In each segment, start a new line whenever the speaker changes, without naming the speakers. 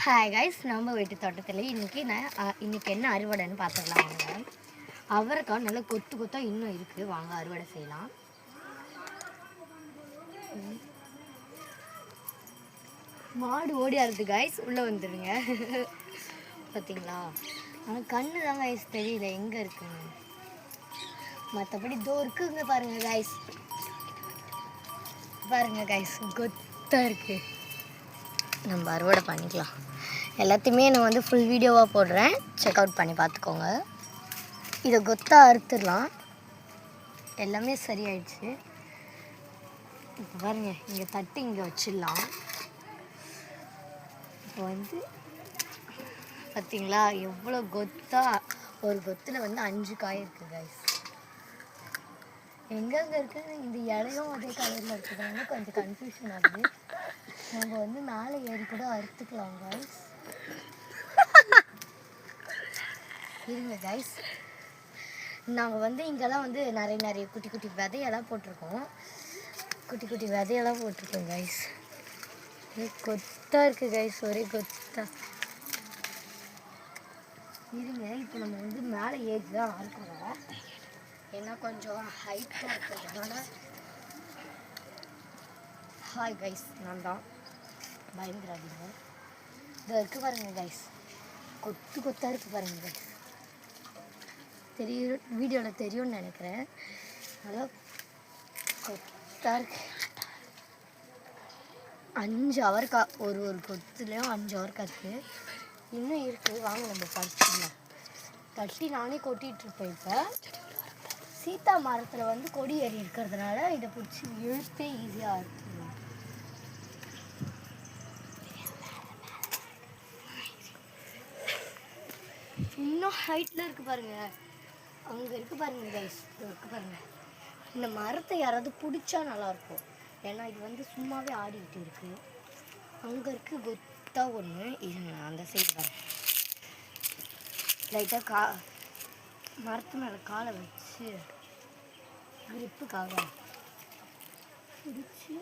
Hi guys, நம்ம வீட்டு தோட்டத்தில் இன்றைக்கி என்ன அறுவடைன்னு பார்த்துக்கலாம். வாங்க, அவரைக்காய் நல்லா கொத்து கொத்தாக இன்னும் இருக்குது. வாங்க அறுவடை செய்யலாம். மாடு ஓடியாருது கைஸ், உள்ளே வந்துடுங்க. பார்த்தீங்களா, ஆனால் கண்ணு தான் கைஸ் தெரியல எங்கே இருக்குன்னு. மற்றபடி தோ இருக்குங்க பாருங்கள் கைஸ், பாருங்கள் கைஸ், கொத்தாக இருக்குது. நம்ம அறுவடை பண்ணிக்கலாம். எல்லாத்தையுமே நான் வந்து ஃபுல் வீடியோவாக போடுறேன், செக் அவுட் பண்ணி பார்த்துக்கோங்க. இதை கொத்தாக அறுத்துடலாம். எல்லாமே சரியாயிடுச்சு. இப்போ பாருங்கள், இங்கே தட்டி இங்கே வச்சிடலாம். இப்போ வந்து பார்த்தீங்களா எவ்வளோ கொத்தாக, ஒரு கொத்தில் வந்து 5 காய் இருக்குது கைஸ். எங்கெங்கே இருக்குது, இந்த இலையும் அதே கலரில் இருக்குதுங்க, கொஞ்சம் கன்ஃபியூஷன் ஆகுது. நம்ம வந்து மேலே ஏறி கூட அறுத்துக்கலாம் கைஸ். இருங்க கைஸ், நாங்கள் வந்து இங்கெல்லாம் வந்து நிறைய குட்டி குட்டி விதையெல்லாம் போட்டிருக்கோம். குட்டி குட்டி விதையெல்லாம் போட்டிருக்கோம் கைஸ். கொத்தாக இருக்குது கைஸ், ஒரே கொத்தா. இருங்க, இப்போ நம்ம வந்து மேலே ஏறி தான் அறுக்கிறோம். ஏன்னா கொஞ்சம் ஹைட்டாக இருக்கிறதுனால. ஹாய் கைஸ், நான் தான், பயந்துடாதீங்க. இதை இருக்குது பாருங்க கைஸ், கொத்து கொத்தாக இருக்குது பாருங்க கைஸ். தெரியும், வீடியோவில் தெரியும்னு நினைக்கிறேன். நல்லா கொத்தாக இருக்கு. 5 அவரைக்காய், ஒரு கொத்துலேயும் 5 அவரைக்காய் இருக்குது. இன்னும் இருக்குது, வாங்க நம்ம பறிச்சிடலாம். தட்டி நானே கொட்டிகிட்ருப்பேன். இப்போ சீத்தா மரத்தில் வந்து கொடி ஏறி இருக்கிறதுனால இதை பிடிச்சி இழுத்தே ஈஸியாக இருக்குங்க. இன்னும் ஹைட்டில் இருக்குது பாருங்கள், அங்கே இருக்குது பாருங்கள் கைஸ், இருக்குது பாருங்கள். இந்த மரத்தை யாராவது பிடிச்சா நல்லாயிருக்கும், ஏன்னா இது வந்து சும்மாவே ஆடிக்கிட்டு இருக்குது. அங்கே இருக்குது கொத்தாக ஒன்று. இது அந்த சைடு பாருங்கள், லைட்டாக மரத்து மேலே காலை வச்சு கிரிப்புக்காக பிடிச்சி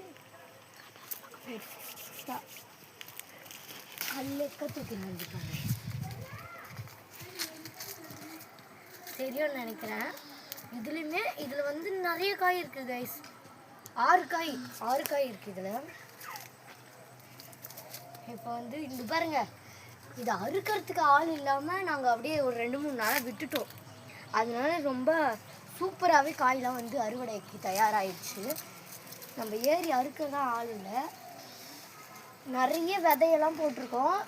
கல்லுக்க தூக்கி வந்துட்டாங்க. தெரியும்னு நினைக்கிறேன். இதுலேயுமே இதில் வந்து நிறைய காய் இருக்குது கைஸ். 6 காய் இருக்குது இதில். இப்போ வந்து இங்கே பாருங்கள், இதை அறுக்கிறதுக்கு ஆள் இல்லாமல் நாங்கள் அப்படியே ஒரு 2-3 நாளாக விட்டுட்டோம். அதனால ரொம்ப சூப்பராகவே காயெலாம் வந்து அறுவடைக்கு தயாராகிடுச்சு. நம்ம ஏறி அறுக்கிறதான் ஆள் இல்லை. நிறைய விதையெல்லாம் போட்டிருக்கோம்.